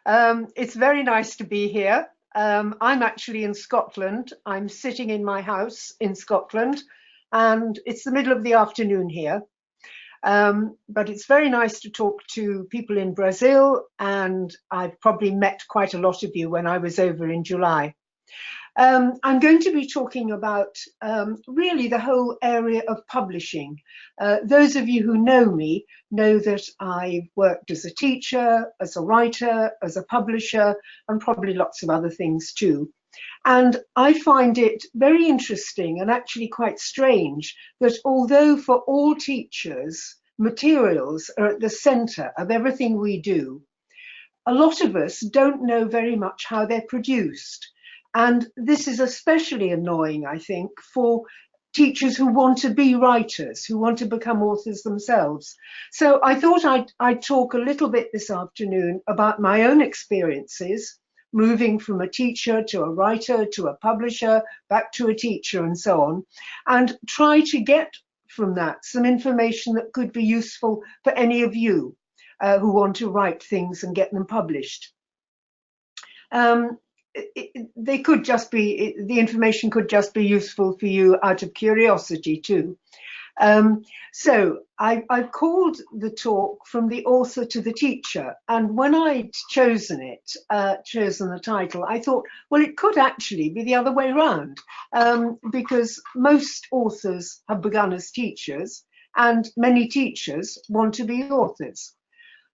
It's very nice to be here. I'm actually in Scotland. I'm sitting in my house in Scotland, and it's the middle of the afternoon here. But it's very nice to talk to people in Brazil, and I've probably met quite a lot of you when I was over in July. I'm going to be talking about really the whole area of publishing. Those of you who know me know that I've worked as a teacher, as a writer, as a publisher, and probably lots of other things too. And I find it very interesting and actually quite strange that although for all teachers, materials are at the centre of everything we do, a lot of us don't know very much how they're produced. And this is especially annoying, I think, for teachers who want to be writers, who want to become authors themselves. So I thought I'd talk a little bit this afternoon about my own experiences, moving from a teacher to a writer to a publisher, back to a teacher and so on, and try to get from that some information that could be useful for any of you who want to write things and get them published. They could just be, the information could just be useful for you out of curiosity too. So I've called the talk From the Author to the Teacher, and when I'd chosen the title, I thought, well, it could actually be the other way around, because most authors have begun as teachers and many teachers want to be authors.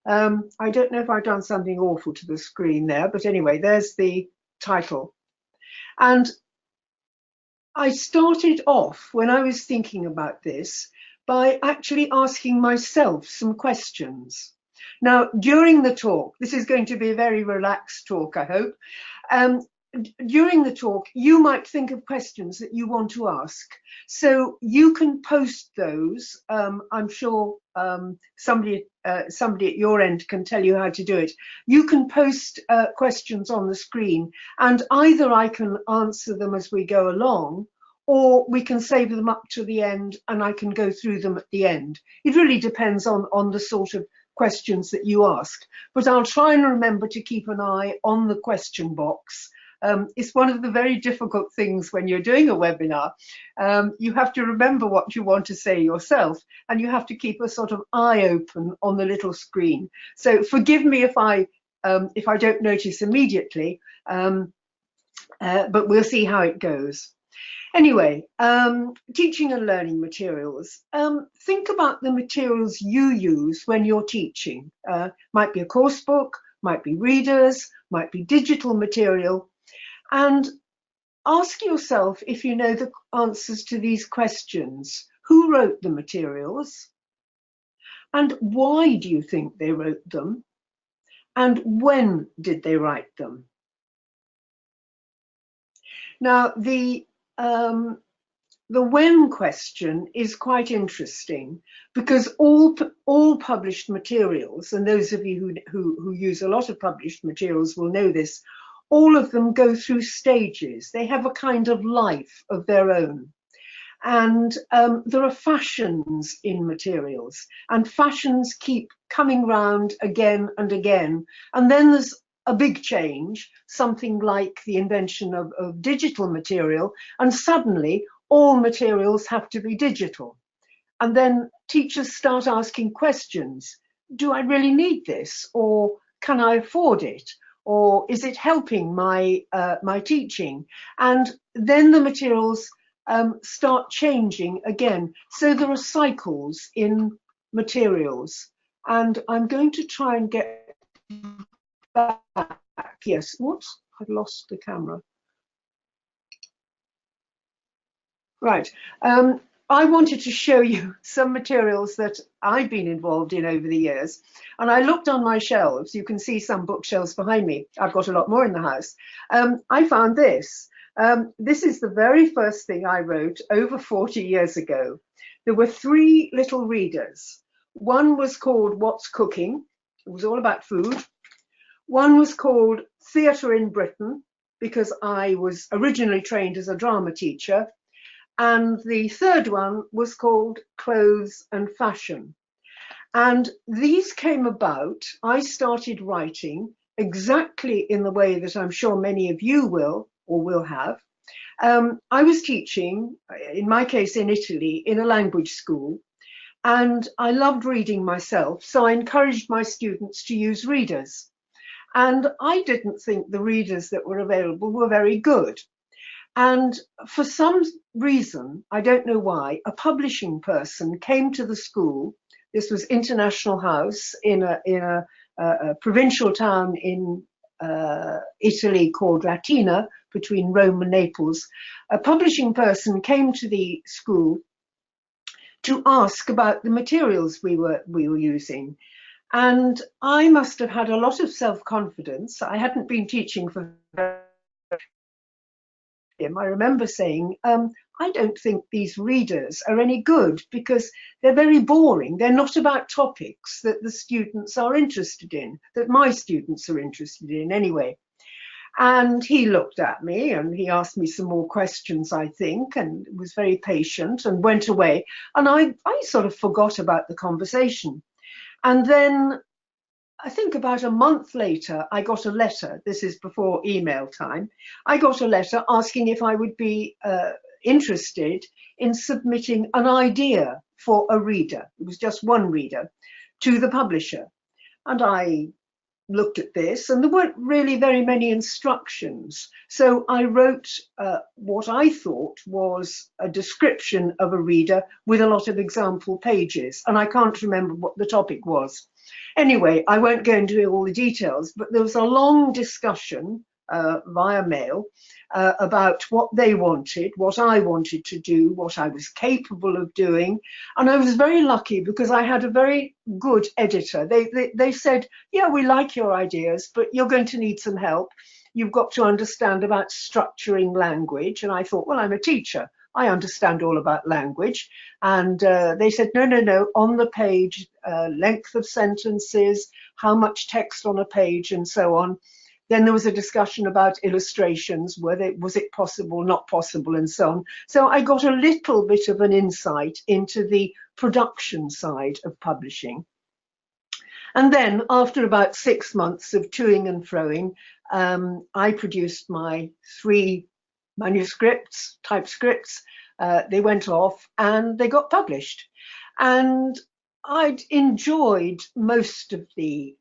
I don't know if I've done something awful to the screen there, but anyway, there's the title. And I started off when I was thinking about this by actually asking myself some questions. Now, during the talk, this is going to be a very relaxed talk, I hope. During the talk, you might think of questions that you want to ask. So you can post those. I'm sure somebody at your end can tell you how to do it. You can post questions on the screen, and either I can answer them as we go along, or we can save them up to the end and I can go through them at the end. It really depends on the sort of questions that you ask. But I'll try and remember to keep an eye on the question box. It's one of the very difficult things when you're doing a webinar. You have to remember what you want to say yourself, and you have to keep a sort of eye open on the little screen. So forgive me if I don't notice immediately, but we'll see how it goes. Anyway, teaching and learning materials. Think about the materials you use when you're teaching. Might be a course book, might be readers, might be digital material. And ask yourself if you know the answers to these questions. Who wrote the materials? And why do you think they wrote them? And when did they write them? Now, the when question is quite interesting, because all published materials, and those of you who use a lot of published materials will know this, all of them go through stages. They have a kind of life of their own. And there are fashions in materials, and fashions keep coming round again and again. And then there's a big change, something like the invention of digital material, and suddenly all materials have to be digital. And then teachers start asking questions. Do I really need this? Or can I afford it? Or is it helping my teaching? And then the materials start changing again. So there are cycles in materials. And I'm going to try and get back. Yes, whoops, I've lost the camera. Right. I wanted to show you some materials that I've been involved in over the years. And I looked on my shelves. You can see some bookshelves behind me. I've got a lot more in the house. I found this. This is the very first thing I wrote over 40 years ago. There were 3 little readers. One was called What's Cooking? It was all about food. One was called Theatre in Britain, because I was originally trained as a drama teacher. And the third one was called Clothes and Fashion. And these came about, I started writing exactly in the way that I'm sure many of you will or will have. I was teaching, in my case in Italy, in a language school, and I loved reading myself, so I encouraged my students to use readers. And I didn't think the readers that were available were very good. And for some reason, I don't know why, a publishing person came to the school. This was International House in a provincial town in Italy called Latina, between Rome and Naples. A publishing person came to the school to ask about the materials we were using. And I must have had a lot of self-confidence. I hadn't been teaching for him. I remember saying, I don't think these readers are any good because they're very boring. They're not about topics that the students are interested in, that my students are interested in anyway. And he looked at me and he asked me some more questions, I think, and was very patient and went away. And I sort of forgot about the conversation. And then I think about a month later, I got a letter. This is before email time. I got a letter asking if I would be interested in submitting an idea for a reader. It was just one reader to the publisher. And I looked at this, and there weren't really very many instructions. So I wrote what I thought was a description of a reader with a lot of example pages. And I can't remember what the topic was. Anyway, I won't go into all the details, but there was a long discussion via mail about what they wanted, what I wanted to do, what I was capable of doing. And I was very lucky because I had a very good editor. They said, yeah, we like your ideas, but you're going to need some help. You've got to understand about structuring language. And I thought, well, I'm a teacher. I understand all about language. And they said, no, on the page, length of sentences, how much text on a page, and so on. Then there was a discussion about illustrations, was it possible, not possible, and so on. So I got a little bit of an insight into the production side of publishing. And then after about 6 months of toing and froing, I produced my 3 manuscripts, typescripts. They went off and they got published. And I'd enjoyed most of the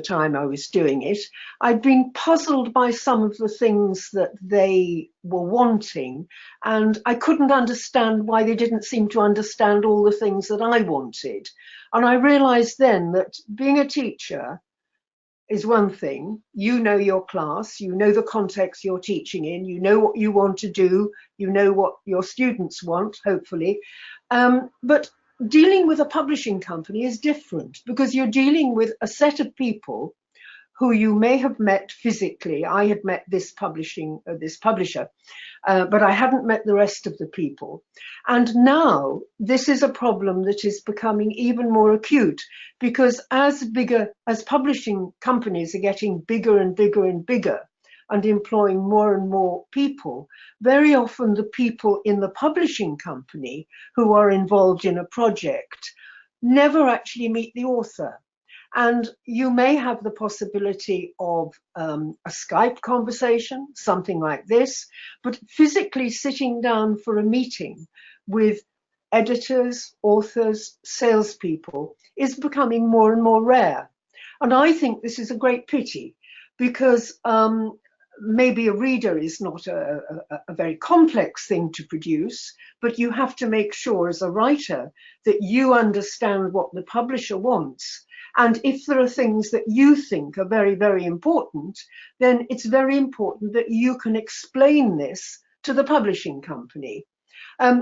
time I was doing it. I'd been puzzled by some of the things that they were wanting, and I couldn't understand why they didn't seem to understand all the things that I wanted. And I realized then that being a teacher is one thing. You know your class, you know the context you're teaching in, you know what you want to do, you know what your students want, hopefully. But dealing with a publishing company is different because you're dealing with a set of people who you may have met physically. I had met this publisher, but I hadn't met the rest of the people. And now this is a problem that is becoming even more acute because as publishing companies are getting bigger and bigger and bigger and employing more and more people, very often the people in the publishing company who are involved in a project never actually meet the author. And you may have the possibility of a Skype conversation, something like this, but physically sitting down for a meeting with editors, authors, salespeople is becoming more and more rare. And I think this is a great pity because maybe a reader is not a very complex thing to produce, but you have to make sure as a writer that you understand what the publisher wants. And if there are things that you think are very, very important, then it's very important that you can explain this to the publishing company,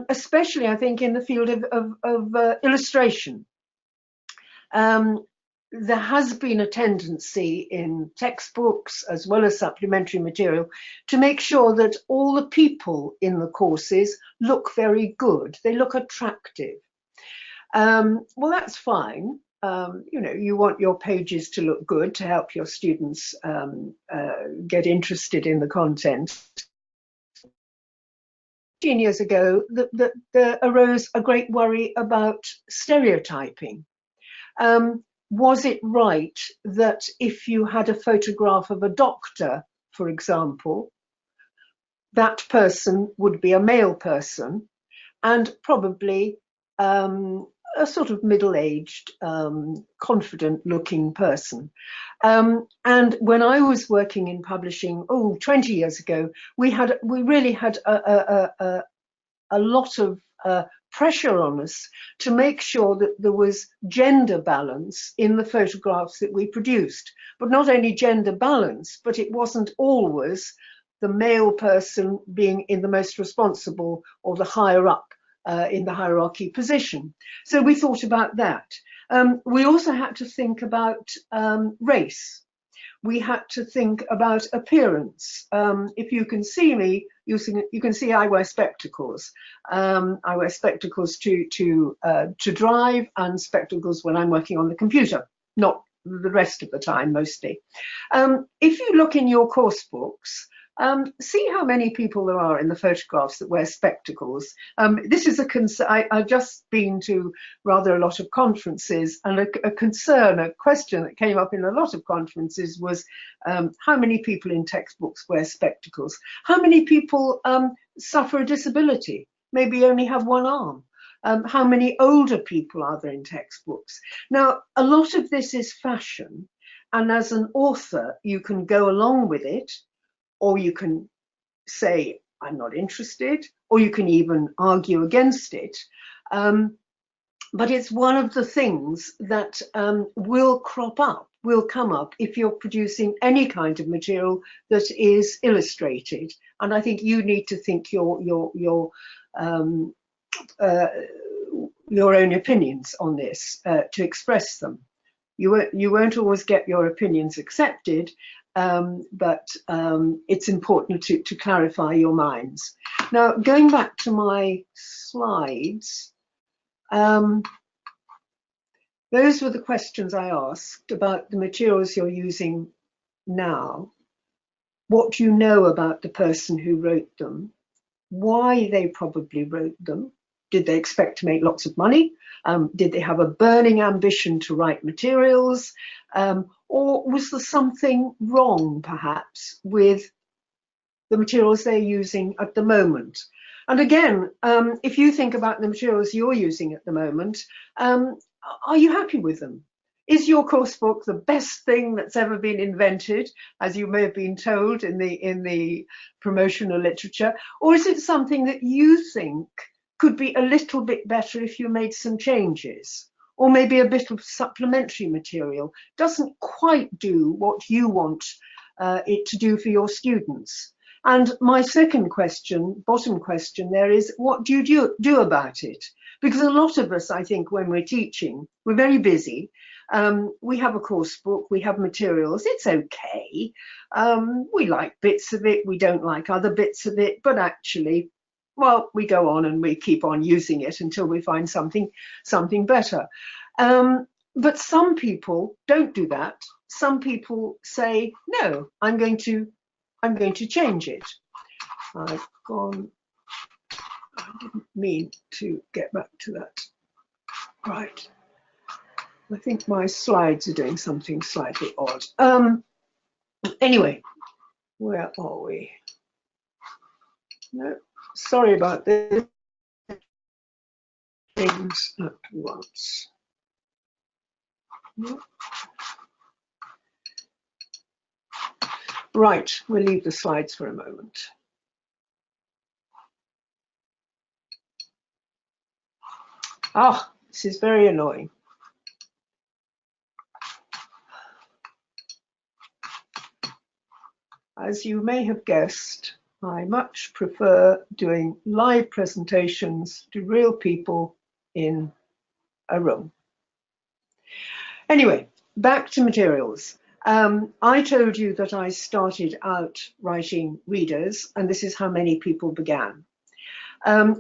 especially, I think, in the field of illustration. There has been a tendency in textbooks as well as supplementary material to make sure that all the people in the courses look very good. They look attractive. Well, that's fine. You want your pages to look good to help your students get interested in the content. 15 years ago, there arose a great worry about stereotyping. was it right that if you had a photograph of a doctor, for example, that person would be a male person and probably a sort of middle-aged, confident-looking person. And when I was working in publishing, 20 years ago, we really had a lot of pressure on us to make sure that there was gender balance in the photographs that we produced. But not only gender balance, but it wasn't always the male person being in the most responsible or the higher up in the hierarchy position. So we thought about that. We also had to think about race. We had to think about appearance. If you can see me, you can see I wear spectacles. I wear spectacles to drive and spectacles when I'm working on the computer, not the rest of the time mostly. If you look in your course books, see how many people there are in the photographs that wear spectacles. This is a concern. I've just been to rather a lot of conferences, and a question that came up in a lot of conferences was how many people in textbooks wear spectacles? How many people suffer a disability, maybe only have one arm? How many older people are there in textbooks? Now, a lot of this is fashion, and as an author, you can go along with it, or you can say, I'm not interested, or you can even argue against it. But it's one of the things that will come up if you're producing any kind of material that is illustrated. And I think you need to think your own opinions on this to express them. You won't always get your opinions accepted, but it's important to clarify your minds. Now, going back to my slides, those were the questions I asked about the materials you're using now, what you know about the person who wrote them, why they probably wrote them. Did they expect to make lots of money? Did they have a burning ambition to write materials? Or was there something wrong, perhaps, with the materials they're using at the moment? And again, if you think about the materials you're using at the moment, are you happy with them? Is your course book the best thing that's ever been invented, as you may have been told in the promotional literature? Or is it something that you think could be a little bit better if you made some changes? Or maybe a bit of supplementary material doesn't quite do what you want it to do for your students. And my second question, bottom question there, is what do you do about it? Because a lot of us, I think, when we're teaching, we're very busy. We have a course book, we have materials, it's okay. We like bits of it, we don't like other bits of it, but actually, well, we go on and we keep on using it until we find something better. But some people don't do that. Some people say, no, I'm going to change it. I didn't mean to get back to that. Right. I think my slides are doing something slightly odd. Anyway, where are we? No, sorry about this. Things at once. No. Right, we'll leave the slides for a moment. This is very annoying. As you may have guessed, I much prefer doing live presentations to real people in a room. Anyway, back to materials. I told you that I started out writing readers, and this is how many people began.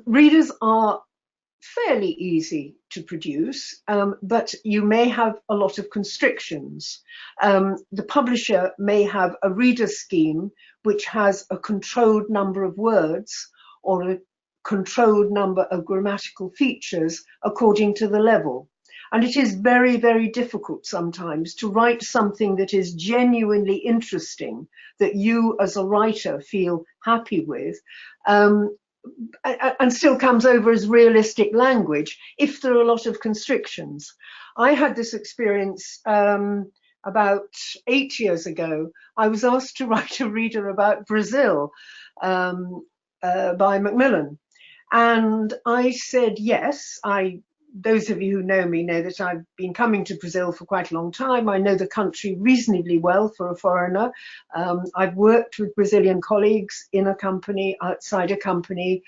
Readers are fairly easy to produce, but you may have a lot of constrictions. The publisher may have a reader scheme which has a controlled number of words or a controlled number of grammatical features according to the level. And it is very, very difficult sometimes to write something that is genuinely interesting, that you as a writer feel happy with, and still comes over as realistic language if there are a lot of constrictions. I had this experience about 8 years ago. I was asked to write a reader about Brazil by Macmillan. And I said yes. Those of you who know me know that I've been coming to Brazil for quite a long time. I know the country reasonably well for a foreigner. I've worked with Brazilian colleagues in a company, outside a company,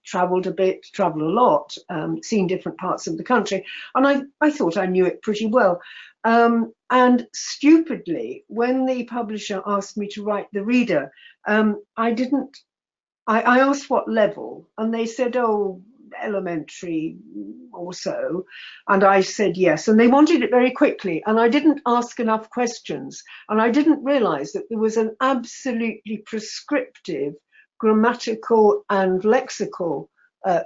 traveled a bit, traveled a lot, seen different parts of the country. And I thought I knew it pretty well. And stupidly, when the publisher asked me to write the reader, I asked what level, and they said, oh, elementary or so. And I said yes, and they wanted it very quickly, and I didn't ask enough questions, and I didn't realize that there was an absolutely prescriptive grammatical and lexical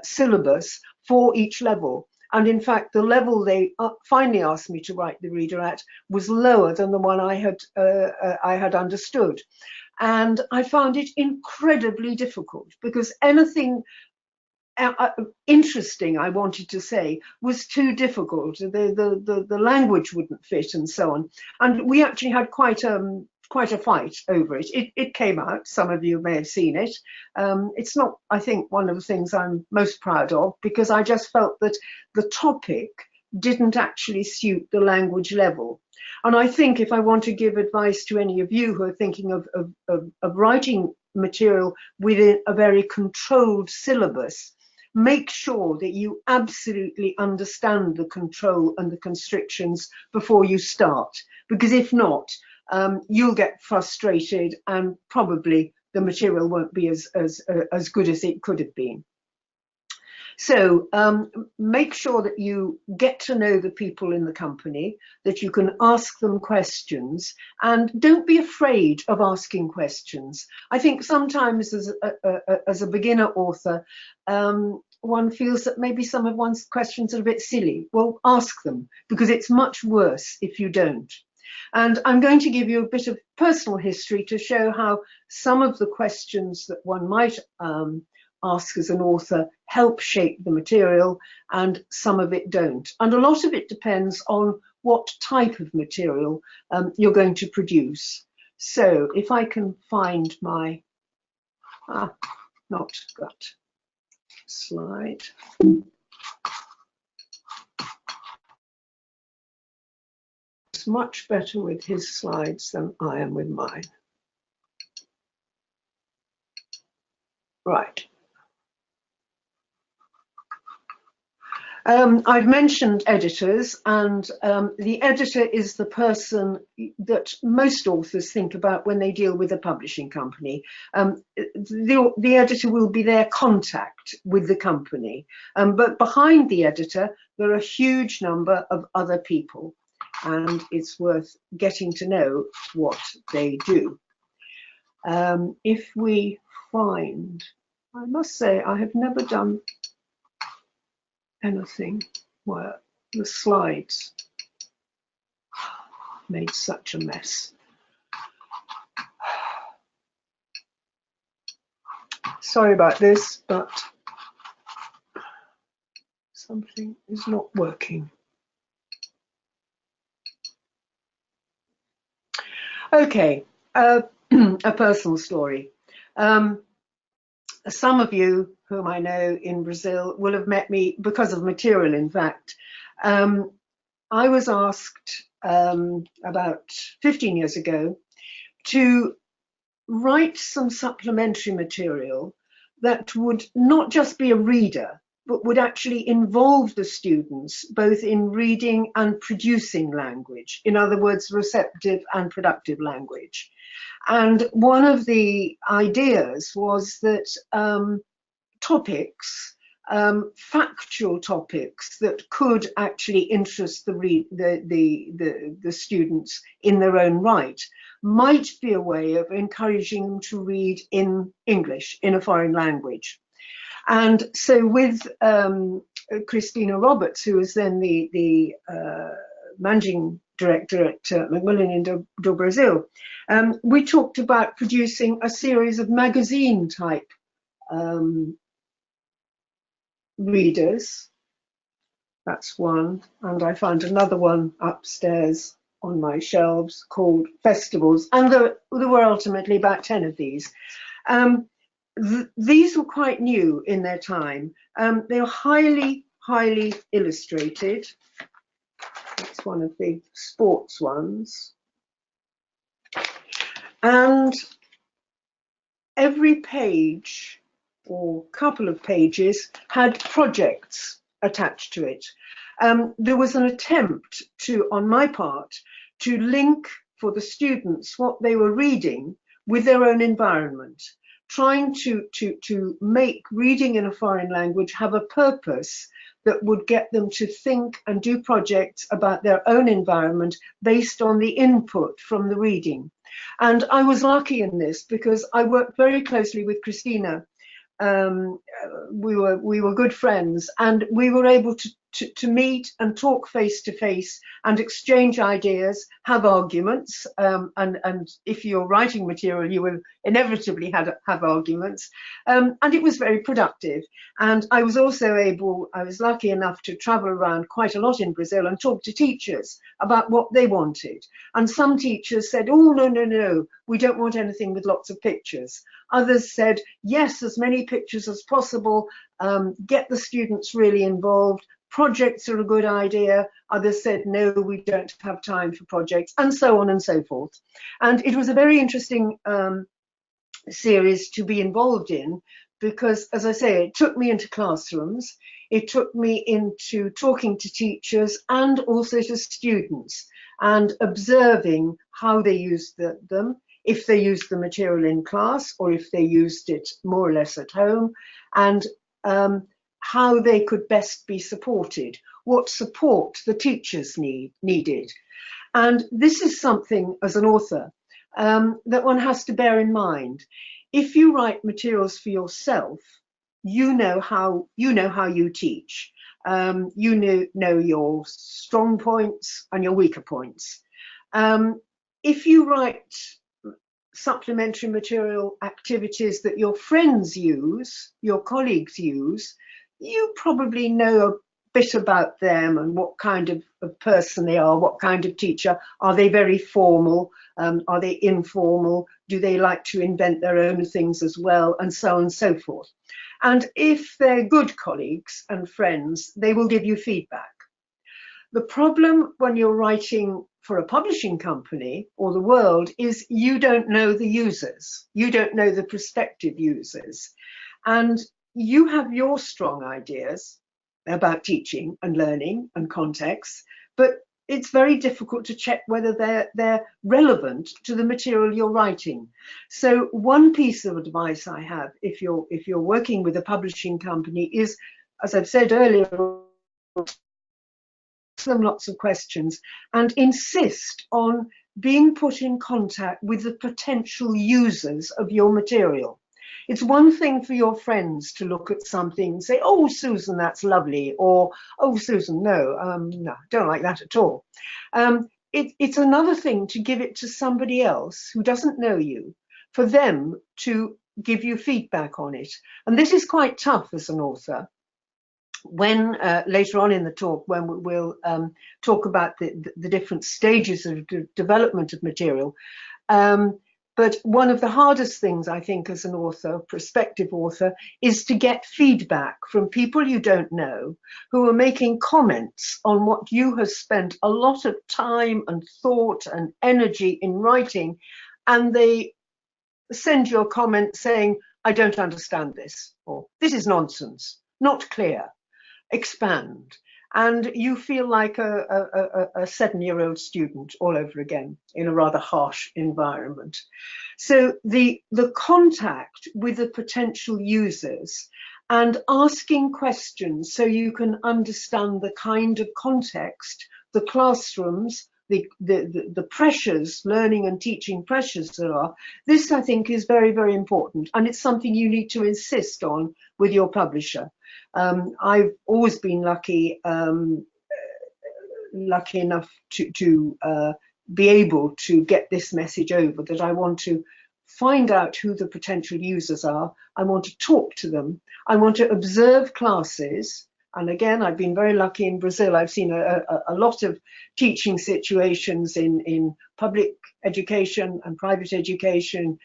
syllabus for each level. And in fact, the level they finally asked me to write the reader at was lower than the one I had understood. And I found it incredibly difficult because anything interesting I wanted to say was too difficult. The language wouldn't fit and so on. And we actually had quite a fight over it. It came out. Some of you may have seen it. It's not, I think, one of the things I'm most proud of, because I just felt that the topic didn't actually suit the language level. And I think if I want to give advice to any of you who are thinking of writing material within a very controlled syllabus, make sure that you absolutely understand the control and the constrictions before you start, because if not, you'll get frustrated and probably the material won't be as good as it could have been. So make sure that you get to know the people in the company, that you can ask them questions, and don't be afraid of asking questions. I think sometimes as a beginner author, one feels that maybe some of one's questions are a bit silly. Well, ask them, because it's much worse if you don't. And I'm going to give you a bit of personal history to show how some of the questions that one might ask as an author help shape the material, and some of it don't. And a lot of it depends on what type of material you're going to produce. So if I can find my, not that slide. It's much better with his slides than I am with mine. Right. I've mentioned editors, and the editor is the person that most authors think about when they deal with a publishing company. The editor will be their contact with the company, but behind the editor there are a huge number of other people, and it's worth getting to know what they do. If we find, I must say I have never done anything where the slides made such a mess. Sorry about this, but something is not working. Okay, a personal story. Some of you whom I know in Brazil will have met me because of material, in fact. I was asked about 15 years ago to write some supplementary material that would not just be a reader, but would actually involve the students both in reading and producing language. In other words, receptive and productive language. And one of the ideas was that topics, factual topics that could actually interest the students in their own right, might be a way of encouraging them to read in English, in a foreign language. And so with Christina Roberts, who was then the managing director at Macmillan do Brasil, we talked about producing a series of magazine type readers. That's one, and I found another one upstairs on my shelves called Festivals, and there were ultimately about 10 of these. These were quite new in their time. They were highly illustrated. That's one of the sports ones. And every page or couple of pages had projects attached to it. There was an attempt on my part, to link for the students what they were reading with their own environment, trying to make reading in a foreign language have a purpose that would get them to think and do projects about their own environment based on the input from the reading. And I was lucky in this because I worked very closely with Christina. We were good friends, and we were able to meet and talk face to face and exchange ideas, have arguments, and if you're writing material, you will inevitably have arguments, and it was very productive. And I was lucky enough to travel around quite a lot in Brazil and talk to teachers about what they wanted. And some teachers said, oh, no, we don't want anything with lots of pictures. Others said, yes, as many pictures as possible, get the students really involved. Projects are a good idea. Others said, no, we don't have time for projects, and so on and so forth. And it was a very interesting series to be involved in because, as I say, it took me into classrooms. It took me into talking to teachers and also to students and observing how they used them, if they used the material in class or if they used it more or less at home, and how they could best be supported, what support the teachers needed. And this is something, as an author, that one has to bear in mind. If you write materials for yourself, you know how you teach. You know your strong points and your weaker points. If you write supplementary material activities that your friends use, your colleagues use, you probably know a bit about them and what kind of person they are, what kind of teacher. Are they very formal? Are they informal? Do they like to invent their own things as well? And so on and so forth. And if they're good colleagues and friends, they will give you feedback. The problem when you're writing for a publishing company or the world is you don't know the users. You don't know the prospective users. And you have your strong ideas about teaching and learning and context, but it's very difficult to check whether they're relevant to the material you're writing. So one piece of advice I have, if you're working with a publishing company, is, as I've said earlier, ask them lots of questions and insist on being put in contact with the potential users of your material. It's one thing for your friends to look at something and say, oh, Susan, that's lovely, or, oh, Susan, no, don't like that at all. It's another thing to give it to somebody else who doesn't know you, for them to give you feedback on it. And this is quite tough as an author. When later on in the talk, when we'll talk about the different stages of development of material, but one of the hardest things, I think, as an author, prospective author, is to get feedback from people you don't know who are making comments on what you have spent a lot of time and thought and energy in writing, and they send you a comment saying, I don't understand this, or this is nonsense, not clear, expand. And you feel like a 7-year-old student all over again in a rather harsh environment. So the contact with the potential users and asking questions so you can understand the kind of context, the classrooms, the pressures, learning and teaching pressures there are, this I think is very, very important. And it's something you need to insist on with your publisher. I've always been lucky enough to be able to get this message over, that I want to find out who the potential users are. I want to talk to them. I want to observe classes. And again, I've been very lucky in Brazil. I've seen a lot of teaching situations in public education and private education,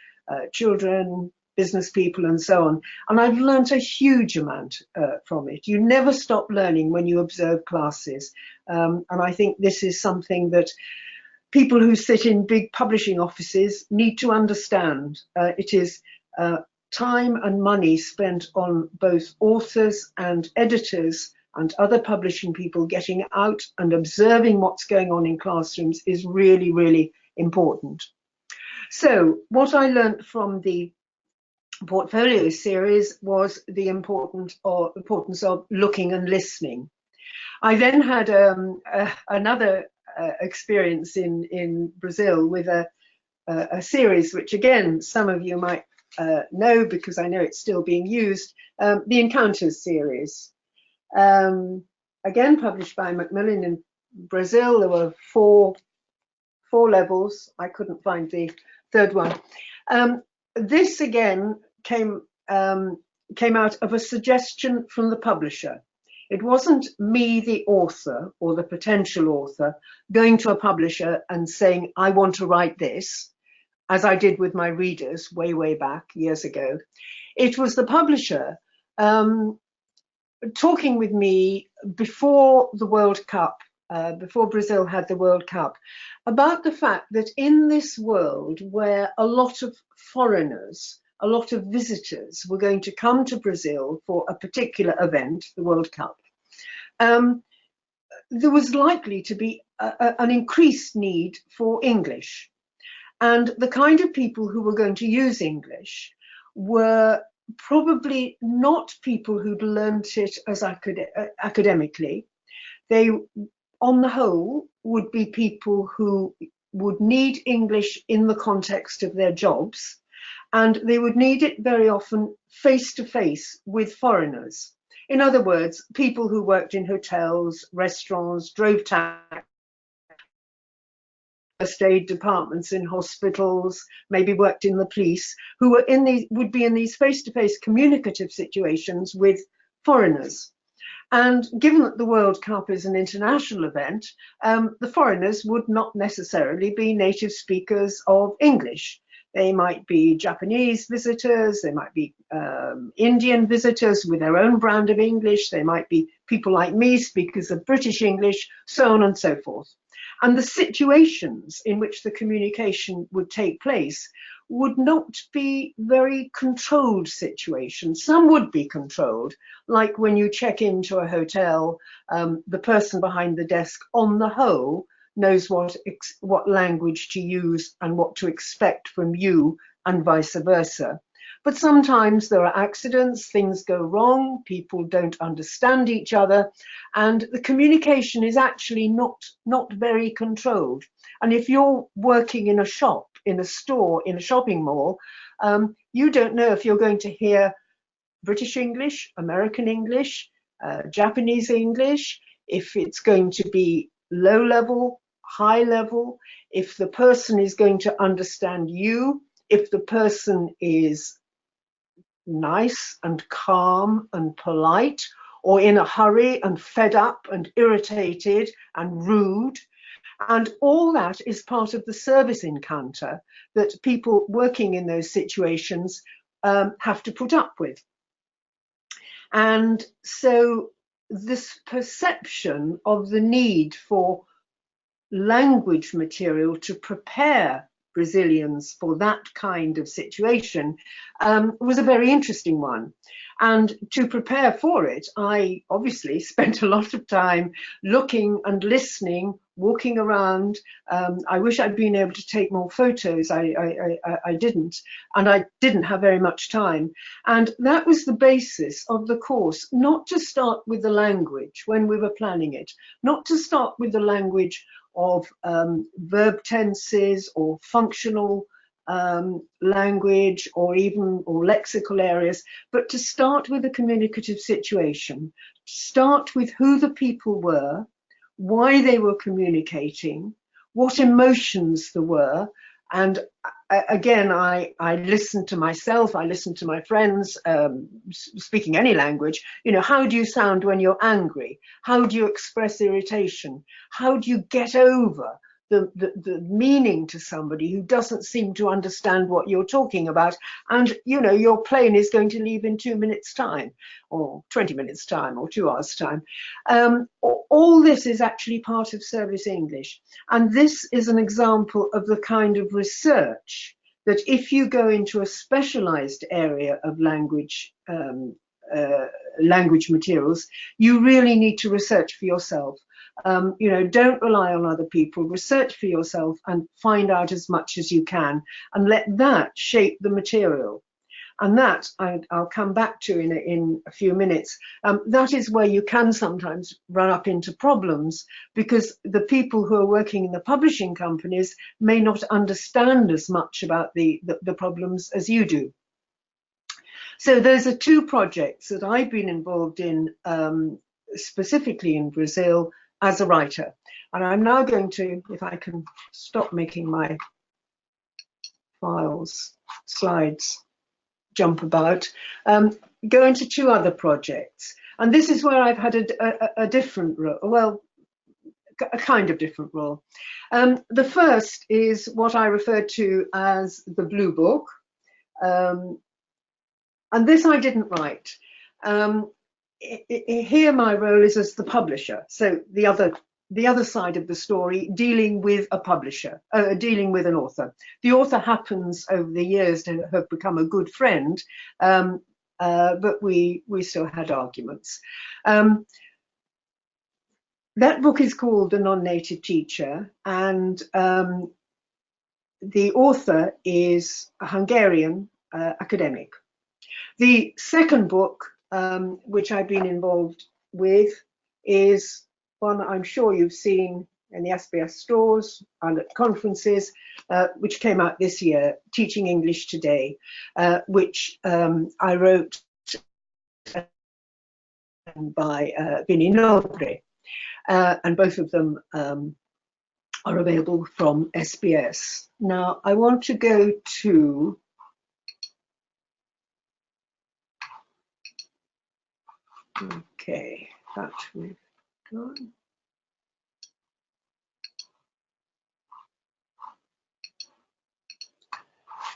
children, business people, and so on. And I've learned a huge amount from it. You never stop learning when you observe classes. And I think this is something that people who sit in big publishing offices need to understand. It is time and money spent on both authors and editors and other publishing people getting out and observing what's going on in classrooms is really, really important. So what I learned from the portfolio series was the importance of looking and listening. I then had another experience in Brazil with a series which, again, some of you might know, because I know it's still being used, the Encounters series. Again, published by Macmillan in Brazil. There were four levels. I couldn't find the third one. This again came out of a suggestion from the publisher. It wasn't me, the author or the potential author, going to a publisher and saying, I want to write this, as I did with my readers way back years ago. It was the publisher talking with me before the World Cup, before Brazil had the World Cup, about the fact that in this world where a lot of foreigners, a lot of visitors were going to come to Brazil for a particular event, the World Cup, there was likely to be an increased need for English. And the kind of people who were going to use English were probably not people who'd learnt it as academically. They, on the whole, would be people who would need English in the context of their jobs, and they would need it very often face-to-face with foreigners. In other words, people who worked in hotels, restaurants, drove taxis, first aid departments in hospitals, maybe worked in the police, who were would be in these face-to-face communicative situations with foreigners. And given that the World Cup is an international event, the foreigners would not necessarily be native speakers of English. They might be Japanese visitors, they might be Indian visitors with their own brand of English, they might be people like me, speakers of British English, so on and so forth. And the situations in which the communication would take place would not be very controlled situations. Some would be controlled, like when you check into a hotel, the person behind the desk on the whole knows what language to use and what to expect from you, and vice versa. But sometimes there are accidents, things go wrong, people don't understand each other, and the communication is actually not very controlled. And if you're working in a shop, in a store, in a shopping mall, you don't know if you're going to hear British English, American English, Japanese English, if it's going to be low level, high level, if the person is going to understand you, if the person is nice and calm and polite, or in a hurry and fed up and irritated and rude. And all that is part of the service encounter that people working in those situations have to put up with. And so this perception of the need for language material to prepare Brazilians for that kind of situation was a very interesting one. And to prepare for it, I obviously spent a lot of time looking and listening, walking around. I wish I'd been able to take more photos. I didn't, and I didn't have very much time. And that was the basis of the course, not to start with the language when we were planning it, not to start with the language of verb tenses or functional language or lexical areas, but to start with a communicative situation, start with who the people were, why they were communicating, what emotions there were. And again, I listened to myself, I listened to my friends, speaking any language. You know, how do you sound when you're angry? How do you express irritation? How do you get over the meaning to somebody who doesn't seem to understand what you're talking about? And, you know, your plane is going to leave in 2 minutes' time, or 20 minutes' time, or 2 hours' time. All this is actually part of service English. And this is an example of the kind of research that if you go into a specialized area of language, language materials, you really need to research for yourself. You know, don't rely on other people, research for yourself and find out as much as you can, and let that shape the material. And that I'll come back to in a few minutes. That is where you can sometimes run up into problems, because the people who are working in the publishing companies may not understand as much about the problems as you do. So those are two projects that I've been involved in, specifically in Brazil, as a writer. And I'm now going to, if I can stop making my slides jump about, go into two other projects. And this is where I've had a different role, well, a kind of different role. The first is what I refer to as the Blue Book. And this I didn't write. Here my role is as the publisher, so the other side of the story, dealing with a publisher, dealing with an author. The author happens over the years to have become a good friend, but we still had arguments. That book is called The Non-Native Teacher, and the author is a Hungarian academic. The second book, which I've been involved with, is one I'm sure you've seen in the SBS stores and at conferences, which came out this year, Teaching English Today, which I wrote by Vinicius Nobre, and both of them are available from SBS. Now, I want to go to okay, that we've done.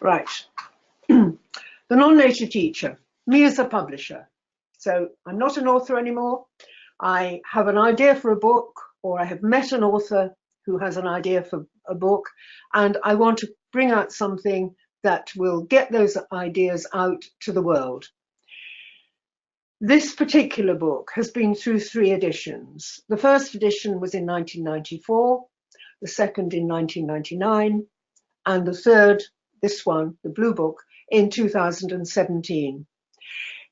Right. The non-native teacher, me as a publisher. So I'm not an author anymore. I have an idea for a book, or I have met an author who has an idea for a book, and I want to bring out something that will get those ideas out to the world. This particular book has been through 3 editions. The first edition was in 1994, the second in 1999, and the third, this one, the Blue Book, in 2017.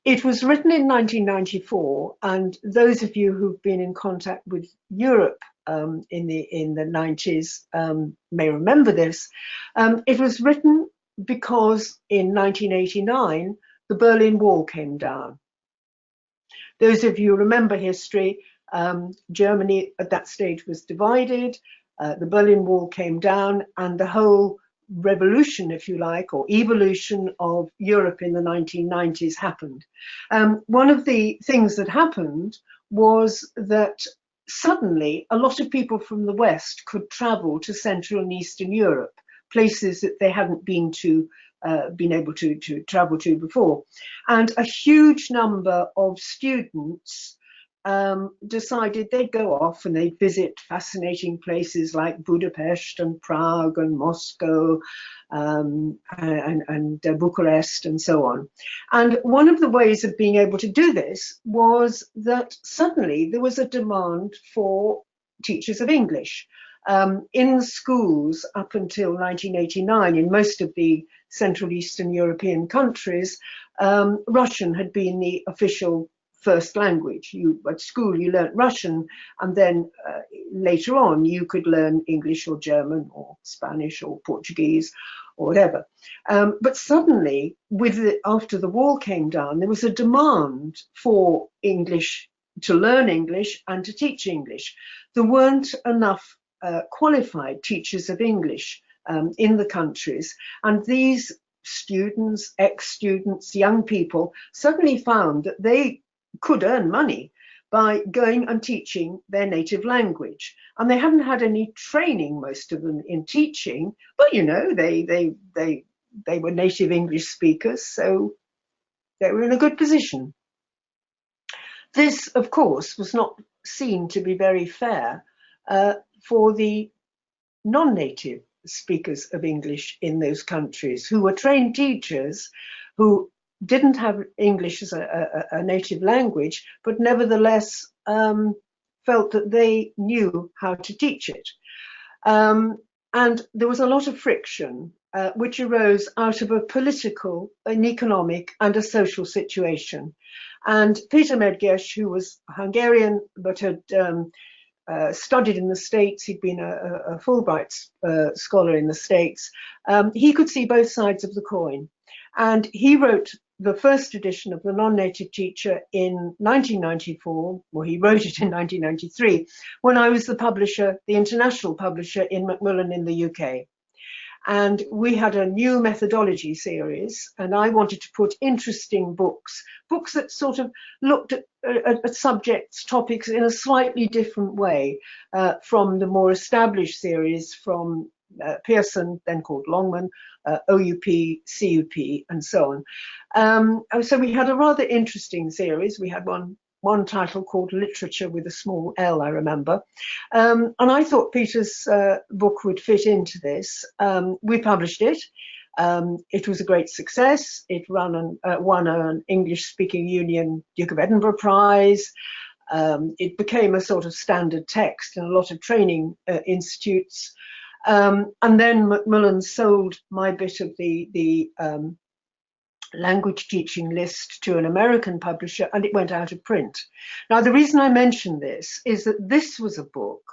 It was written in 1994, and those of you who've been in contact with Europe in the 90s may remember this. It was written because in 1989, the Berlin Wall came down. Those of you who remember history, Germany at that stage was divided, the Berlin Wall came down, and the whole revolution, if you like, or evolution of Europe in the 1990s happened. One of the things that happened was that suddenly a lot of people from the West could travel to Central and Eastern Europe, places that they hadn't been able to travel to before. And a huge number of students decided they'd go off and they'd visit fascinating places like Budapest and Prague and Moscow and Bucharest and so on. And one of the ways of being able to do this was that suddenly there was a demand for teachers of English. In schools up until 1989, in most of the Central Eastern European countries, Russian had been the official first language. At school you learnt Russian, and then later on you could learn English or German or Spanish or Portuguese or whatever. But suddenly, after the wall came down, there was a demand for English, to learn English and to teach English. There weren't enough qualified teachers of English in the countries, and these students, ex-students, young people suddenly found that they could earn money by going and teaching their native language. And they hadn't had any training, most of them, in teaching, but you know, they were native English speakers, so they were in a good position. This, of course, was not seen to be very fair for the non-native speakers of English in those countries, who were trained teachers who didn't have English as a native language, but nevertheless felt that they knew how to teach it. And there was a lot of friction which arose out of a political, an economic and a social situation. And Peter Medges, who was Hungarian but had studied in the States, he'd been a Fulbright scholar in the States, he could see both sides of the coin. And he wrote the first edition of the Non-Native Teacher in 1994, well, he wrote it in 1993, when I was the publisher, the international publisher in Macmillan in the UK. And we had a new methodology series, and I wanted to put interesting books that sort of looked at subjects, topics in a slightly different way from the more established series from Pearson, then called Longman, OUP, CUP, and so on. So we had a rather interesting series. We had one title called Literature with a small L, I remember. And I thought Peter's book would fit into this. We published it. It was a great success. It won an English-speaking union Duke of Edinburgh Prize. It became a sort of standard text in a lot of training institutes. And then Macmillan sold my bit of the language teaching list to an American publisher, and it went out of print. Now, the reason I mention this is that this was a book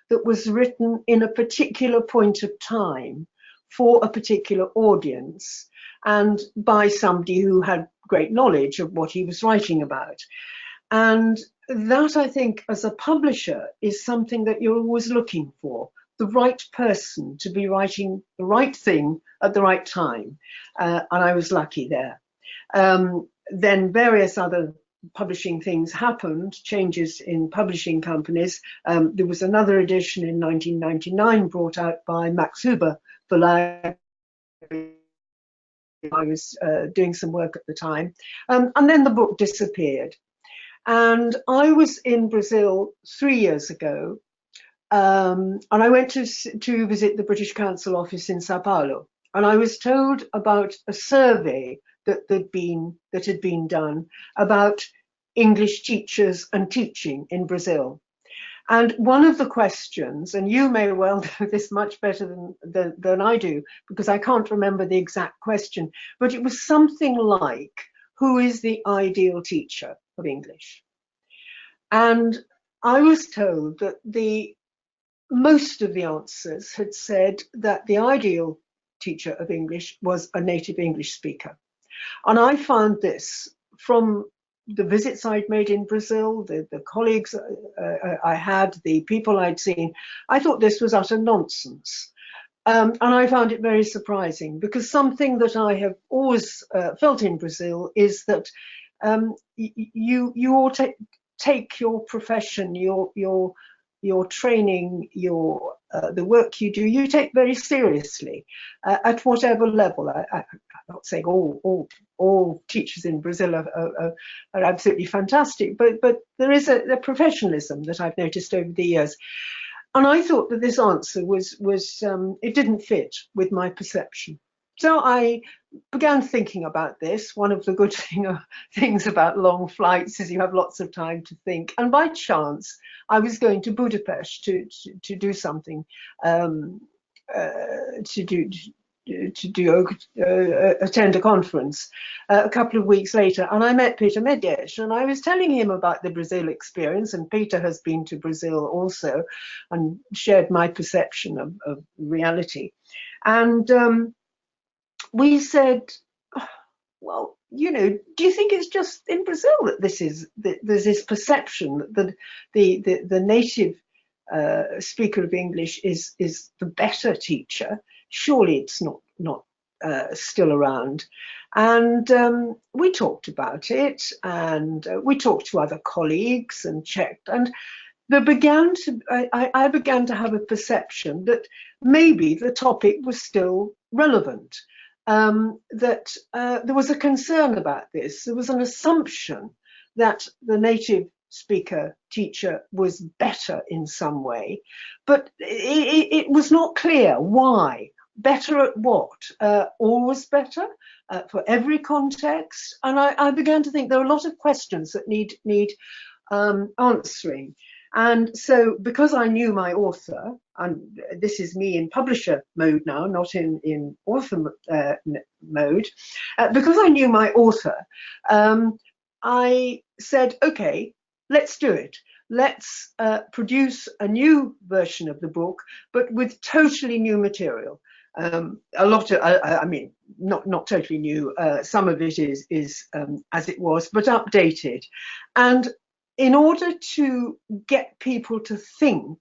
that was written in a particular point of time for a particular audience and by somebody who had great knowledge of what he was writing about. And that, I think, as a publisher, is something that you're always looking for. The right person to be writing the right thing at the right time. And I was lucky there. Then various other publishing things happened, changes in publishing companies. There was another edition in 1999 brought out by Max Huber Verlag. I was doing some work at the time. And then the book disappeared. And I was in Brazil 3 years ago. And I went to visit the British Council office in Sao Paulo, and I was told about a survey that had been done about English teachers and teaching in Brazil. And one of the questions, and you may well know this much better than I do, because I can't remember the exact question, but it was something like, who is the ideal teacher of English? And I was told that most of the answers had said that the ideal teacher of English was a native English speaker. And I found this from the visits I'd made in Brazil, the colleagues I had, the people I'd seen. I thought this was utter nonsense. And I found it very surprising, because something that I have always felt in Brazil is that you all take your profession, your training, the work you do, you take very seriously at whatever level. I'm not saying all teachers in Brazil are absolutely fantastic, but there is a professionalism that I've noticed over the years. And I thought that this answer was it didn't fit with my perception. So I began thinking about this. One of the good things about long flights is you have lots of time to think. And by chance, I was going to Budapest to do something, attend a conference a couple of weeks later. And I met Peter Medges, and I was telling him about the Brazil experience. And Peter has been to Brazil also and shared my perception of reality. And we said, well, you know, do you think it's just in Brazil that there's this perception that the native speaker of English is the better teacher? Surely it's not still around. And we talked about it, and we talked to other colleagues and checked, and I began to have a perception that maybe the topic was still relevant, that there was a concern about this. There was an assumption that the native speaker teacher was better in some way, but it was not clear why. Better at what? Always better for every context? And I began to think there are a lot of questions that need answering. And so, because I knew my author, and this is me in publisher mode now, not in author mode, because I knew my author, I said, okay, let's do it. Let's produce a new version of the book, but with totally new material. A lot of, I mean, not totally new. Some of it is as it was, but updated. And in order to get people to think,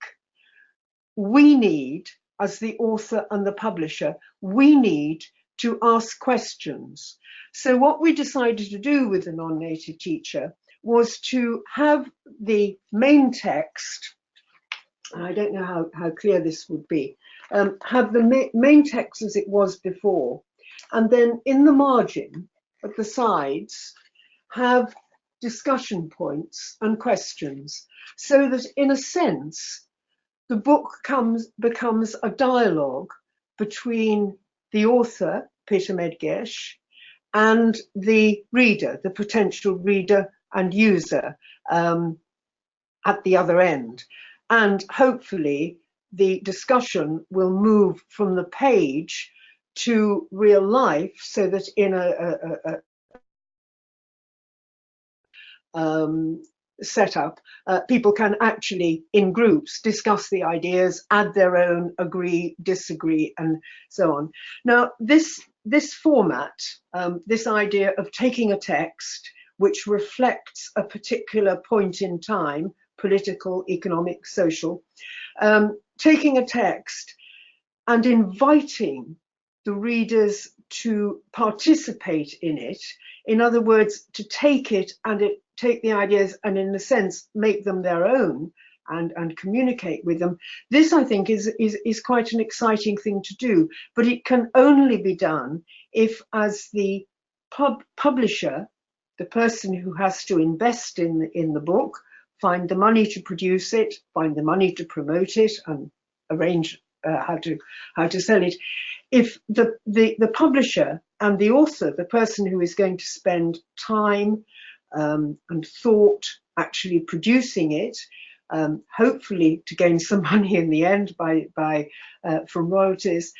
we need, as the author and the publisher, we need to ask questions. So what we decided to do with the non-native teacher was to have the main text, I don't know how clear this would be, have the main text as it was before, and then in the margin, at the sides, have discussion points and questions, so that in a sense the book becomes a dialogue between the author, Peter Medgesh, and the reader, the potential reader and user at the other end. And hopefully the discussion will move from the page to real life, so that in a setup, people can actually, in groups, discuss the ideas, add their own, agree, disagree, and so on. Now, this format, this idea of taking a text which reflects a particular point in time, political, economic, social, taking a text and inviting the readers to participate in it. In other words, to take it and take the ideas and, in a sense, make them their own and communicate with them. This, I think, is quite an exciting thing to do, but it can only be done if, as the publisher, the person who has to invest in the book, find the money to produce it, find the money to promote it, and arrange how to sell it. If the publisher and the author, the person who is going to spend time and thought actually producing it, hopefully to gain some money in the end from royalties,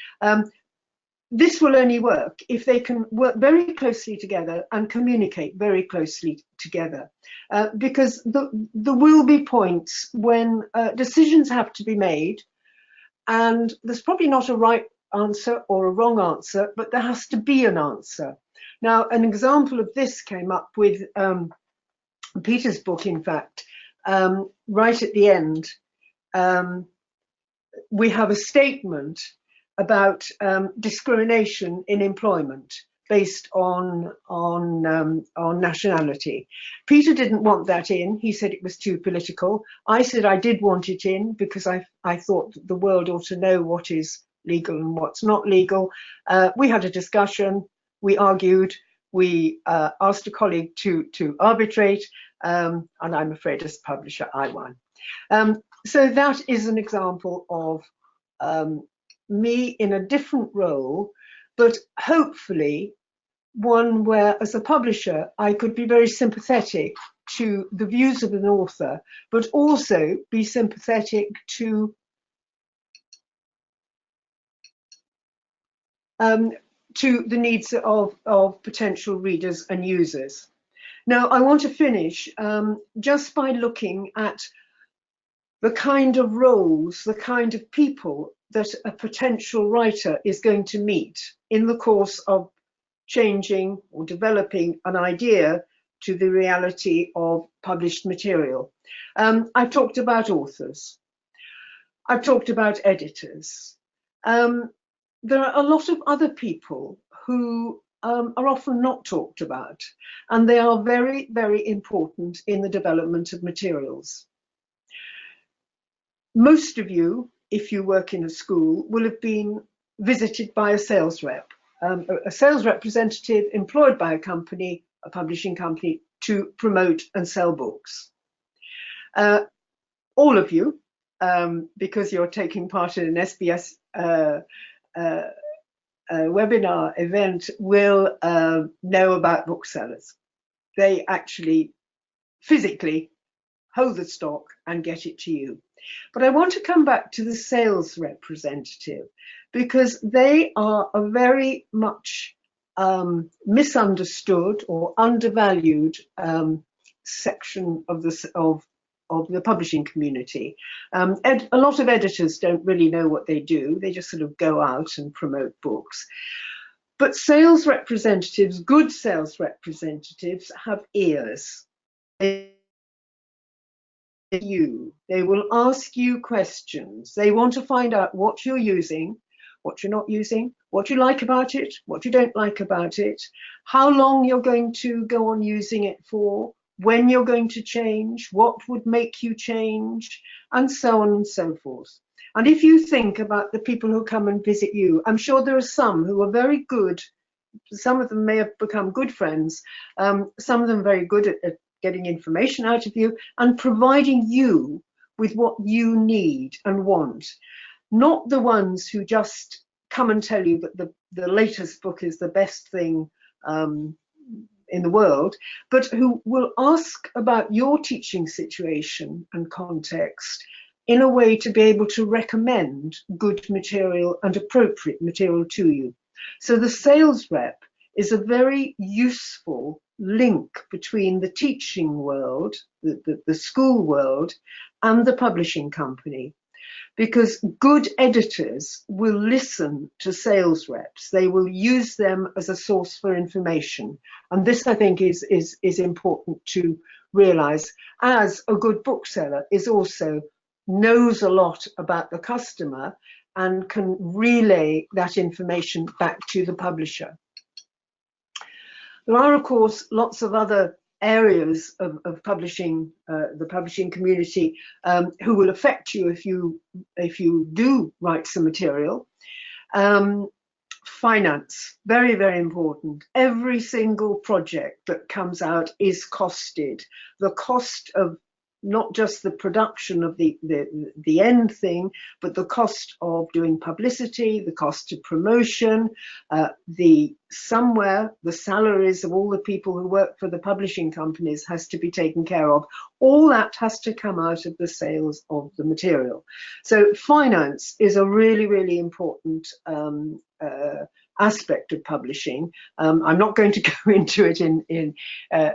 this will only work if they can work very closely together and communicate very closely together, because there will be points when decisions have to be made, and there's probably not a right answer or a wrong answer, but there has to be an answer. Now, an example of this came up with Peter's book, in fact. Right at the end, we have a statement about discrimination in employment based on nationality. Peter didn't want that in. He said it was too political. I said I did want it in because I thought the world ought to know what is legal and what's not legal. We had a discussion, we argued, we asked a colleague to arbitrate, and I'm afraid as publisher I won. So that is an example of me in a different role, but hopefully one where, as a publisher, I could be very sympathetic to the views of an author, but also be sympathetic to the needs of potential readers and users. Now, I want to finish just by looking at the kind of roles, the kind of people that a potential writer is going to meet in the course of changing or developing an idea to the reality of published material. I've talked about authors. I've talked about editors. There are a lot of other people who are often not talked about, and they are very, very important in the development of materials. Most of you, if you work in a school, will have been visited by a sales rep, a sales representative employed by a company, a publishing company, to promote and sell books. All of you, because you're taking part in an SBS webinar event, will know about booksellers. They actually physically hold the stock and get it to you. But I want to come back to the sales representative, because they are a very much misunderstood or undervalued section of the publishing community. A lot of editors don't really know what they do. They just sort of go out and promote books. But sales representatives, good sales representatives, have ears. They will ask you questions. They want to find out what you're using, what you're not using, what you like about it, what you don't like about it, how long you're going to go on using it for, when you're going to change, what would make you change, and so on and so forth. And if you think about the people who come and visit you, I'm sure there are some who are very good. Some of them may have become good friends. Some of them very good at getting information out of you and providing you with what you need and want. Not the ones who just come and tell you that the latest book is the best thing in the world, but who will ask about your teaching situation and context in a way to be able to recommend good material and appropriate material to you. So the sales rep is a very useful link between the teaching world, the school world, and the publishing company. Because good editors will listen to sales reps. They will use them as a source for information. And this, I think, is important to realize, as a good bookseller is also knows a lot about the customer and can relay that information back to the publisher. There are, of course, lots of other areas of publishing, the publishing community, who will affect you if you do write some material. Finance, very, very important. Every single project that comes out is costed. The cost of not just the production of the end thing, but the cost of doing publicity, the cost of promotion, the salaries of all the people who work for the publishing companies has to be taken care of. All that has to come out of the sales of the material. So finance is a really, really important aspect of publishing. I'm not going to go into it in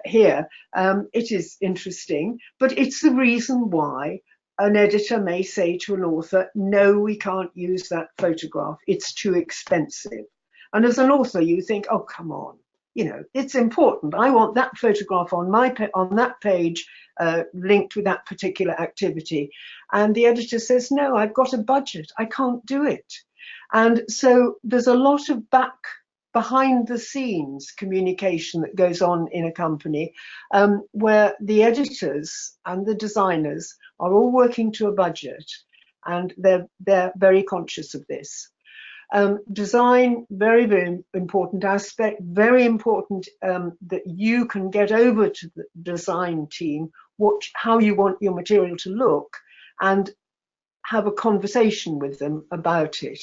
here. It is interesting, but it's the reason why an editor may say to an author, no, we can't use that photograph, it's too expensive. And as an author, you think, oh, come on, you know, it's important. I want that photograph on that page linked with that particular activity. And the editor says, no, I've got a budget, I can't do it. And so there's a lot of behind the scenes communication that goes on in a company, where the editors and the designers are all working to a budget, and they're very conscious of this. Design, very, very important aspect, very important that you can get over to the design team how you want your material to look and have a conversation with them about it.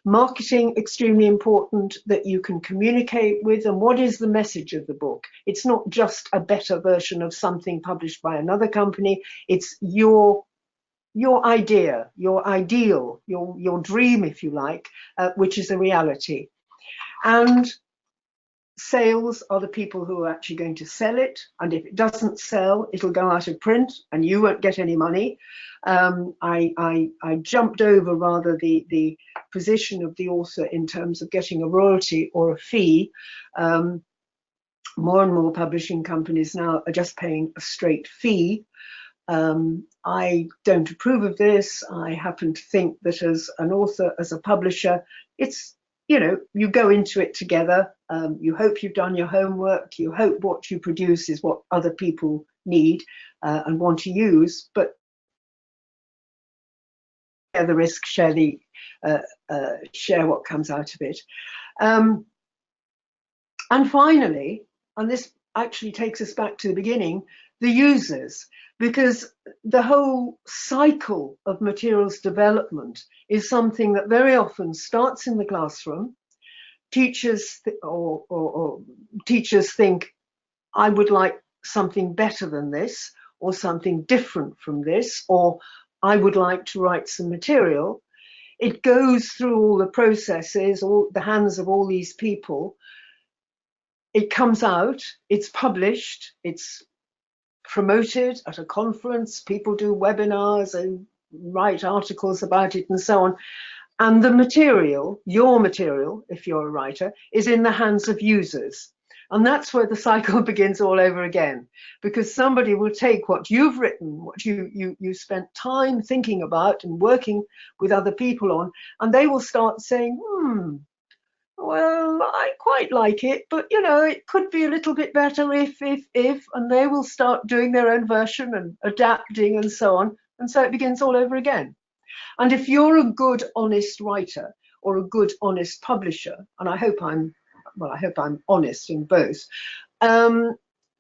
Marketing, extremely important, that you can communicate with them. What is the message of the book? It's not just a better version of something published by another company. It's your idea, your ideal, your dream, if you like, which is a reality. And sales are the people who are actually going to sell it, and if it doesn't sell, it'll go out of print and you won't get any money. I jumped over rather the position of the author in terms of getting a royalty or a fee. More and more publishing companies now are just paying a straight fee. I don't approve of this. I happen to think that as an author, as a publisher, it's, you know, you go into it together. You hope you've done your homework. You hope what you produce is what other people need and want to use. But share the risk, share what comes out of it. And finally, and this actually takes us back to the beginning, the users, because the whole cycle of materials development is something that very often starts in the classroom. Teachers or teachers think, I would like something better than this, or something different from this, or I would like to write some material. It goes through all the processes, all the hands of all these people. It comes out, it's published, it's promoted at a conference, people do webinars and write articles about it and so on. And the material, your material, if you're a writer, is in the hands of users. And that's where the cycle begins all over again, because somebody will take what you've written, what you spent time thinking about and working with other people on, and they will start saying, well, I quite like it, but you know, it could be a little bit better if, and they will start doing their own version and adapting and so on. And so it begins all over again. And if you're a good, honest writer or a good, honest publisher, and I hope I'm honest in both,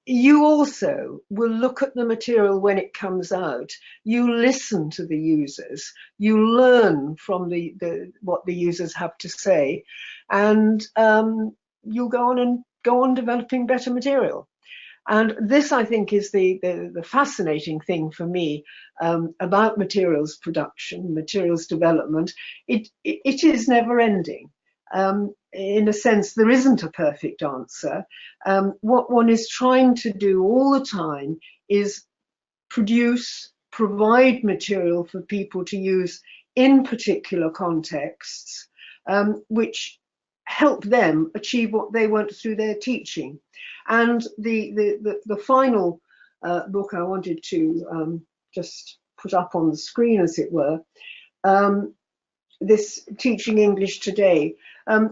you also will look at the material when it comes out. You listen to the users. You learn from what the users have to say, and you'll go on developing better material. And this, I think, is the fascinating thing for me about materials production, materials development. It is never ending. In a sense, there isn't a perfect answer. What one is trying to do all the time is provide material for people to use in particular contexts, which help them achieve what they want through their teaching. And the final book I wanted to just put up on the screen, as it were, this Teaching English Today,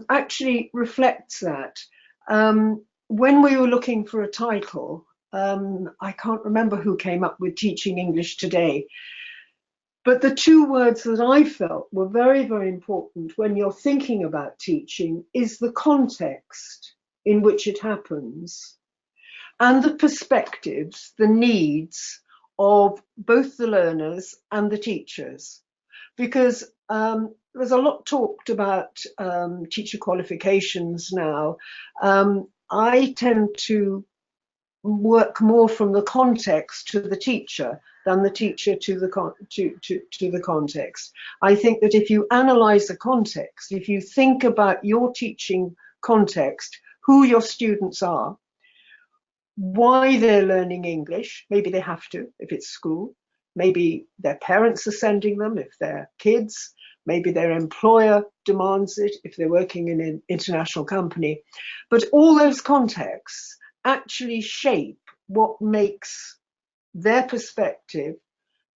actually reflects that. When we were looking for a title, I can't remember who came up with Teaching English Today, but the two words that I felt were very, very important when you're thinking about teaching is the context in which it happens and the perspectives, the needs of both the learners and the teachers. Because there's a lot talked about teacher qualifications now. I tend to work more from the context to the teacher than the teacher to the context. I think that if you analyze the context, if you think about your teaching context, who your students are, why they're learning English, maybe they have to if it's school, maybe their parents are sending them if they're kids, maybe their employer demands it if they're working in an international company. But all those contexts actually shape what makes their perspective,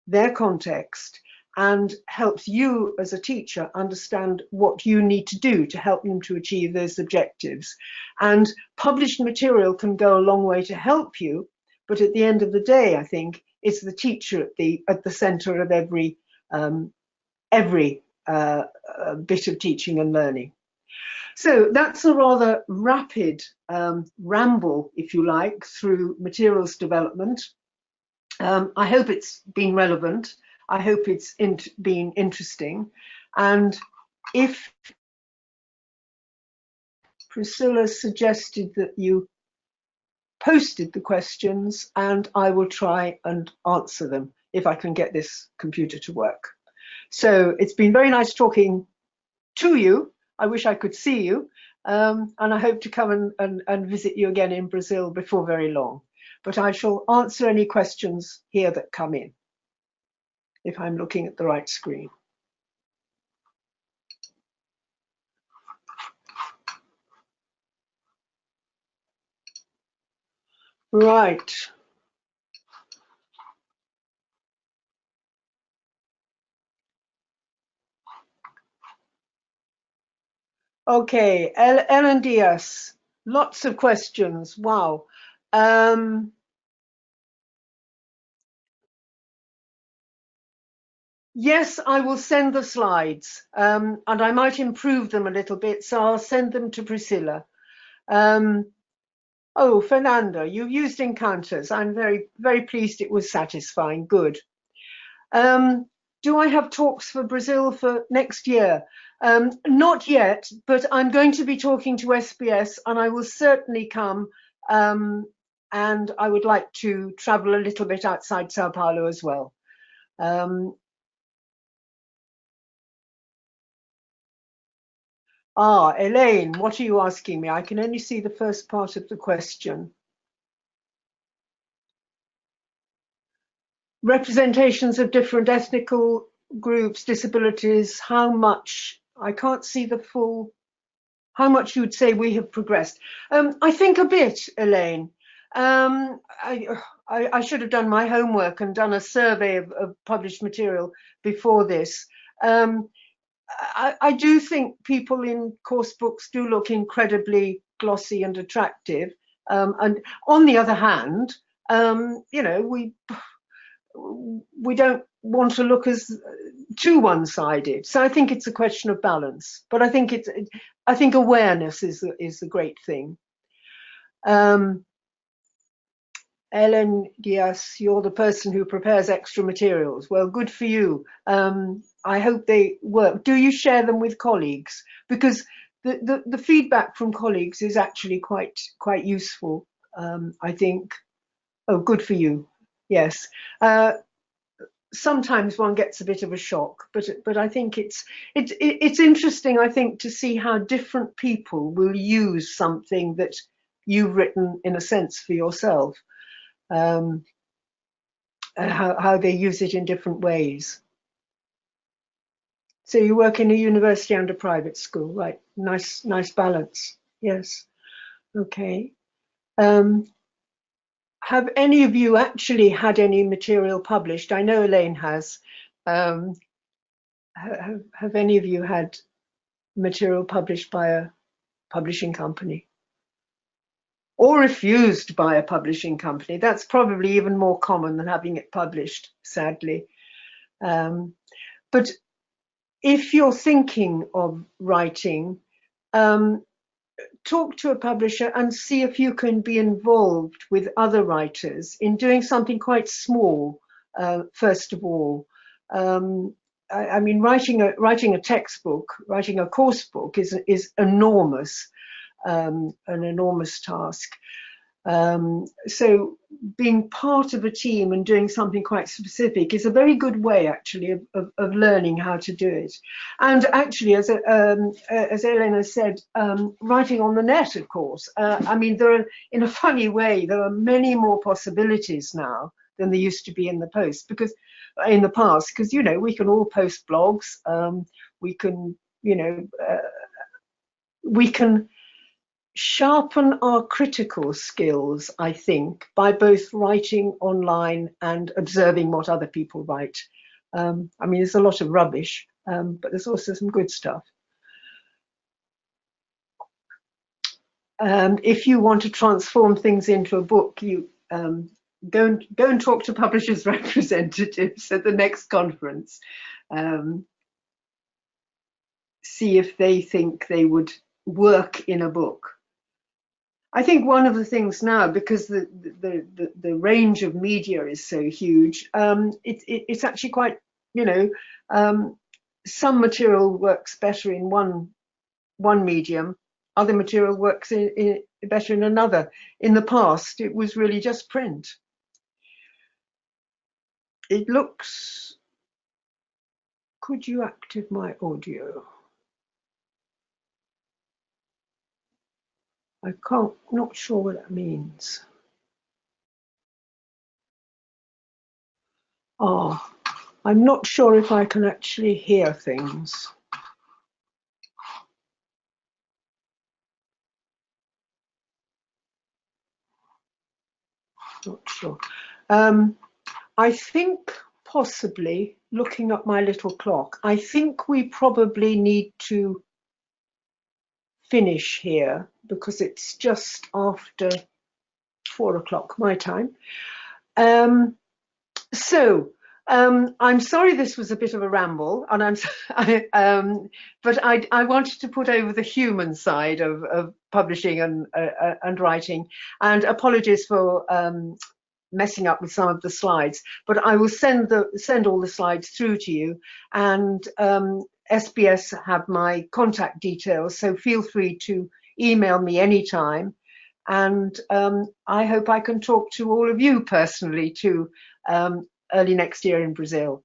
their context, and helps you as a teacher understand what you need to do to help them to achieve those objectives. And published material can go a long way to help you, but at the end of the day, I think it's the teacher at the center of every bit of teaching and learning. So that's a rather rapid ramble, if you like, through materials development. I hope it's been relevant. I hope it's been interesting. And if Priscilla suggested that you posted the questions, and I will try and answer them if I can get this computer to work. So it's been very nice talking to you. I wish I could see you. and I hope to come and visit you again in Brazil before very long. But I shall answer any questions here that come in, if I'm looking at the right screen. Right. Okay, Ellen Diaz, lots of questions. Wow. Yes, I will send the slides, and I might improve them a little bit, so I'll send them to Priscilla. Oh, Fernando, you've used encounters. I'm very, very pleased it was satisfying. Good. Do I have talks for Brazil for next year? Not yet, but I'm going to be talking to SBS, and I will certainly come. And I would like to travel a little bit outside Sao Paulo as well. Elaine, what are you asking me? I can only see the first part of the question. Representations of different ethnical groups, disabilities, how much? I can't see the full, how much you would say we have progressed. I think a bit, Elaine. I should have done my homework and done a survey of published material before this. I do think people in course books do look incredibly glossy and attractive. And on the other hand, you know, we don't want to look as too one-sided. So I think it's a question of balance. But I think awareness is the great thing. Ellen Diaz, you're the person who prepares extra materials. Well, good for you. I hope they work. Do you share them with colleagues? Because the feedback from colleagues is actually quite useful, I think. Oh, good for you. Yes. Sometimes one gets a bit of a shock, but I think it's interesting, I think, to see how different people will use something that you've written in a sense for yourself. How they use it in different ways. So you work in a university and a private school, right? Nice balance. Yes. Okay. Have any of you actually had any material published? I know Elaine has. Have any of you had material published by a publishing company? Or refused by a publishing company? That's probably even more common than having it published, sadly. But if you're thinking of writing, talk to a publisher and see if you can be involved with other writers in doing something quite small, first of all. I mean, writing a textbook, writing a course book is enormous, an enormous task. So being part of a team and doing something quite specific is a very good way, actually, of learning how to do it. And actually, as Elena said, writing on the net, of course. I mean, in a funny way, there are many more possibilities now than there used to be in the past, because you know, we can all post blogs. We can, you know, we can sharpen our critical skills, I think, by both writing online and observing what other people write. I mean, there's a lot of rubbish, but there's also some good stuff. If you want to transform things into a book, you go and talk to publishers' representatives at the next conference. See if they think they would work in a book. I think one of the things now, because the range of media is so huge, it's actually quite, you know, some material works better in one medium, other material works better in another. In the past, it was really just print. It looks. Could you active my audio? not sure what that means. Oh, I'm not sure if I can actually hear things. Not sure. I think possibly, looking at my little clock, I think we probably need to finish here because it's just after 4 o'clock my time. I'm sorry this was a bit of a ramble, and but I wanted to put over the human side of publishing and writing, and apologies for messing up with some of the slides. But I will send all the slides through to you, and SBS have my contact details, so feel free to email me anytime. And I hope I can talk to all of you personally too early next year in Brazil.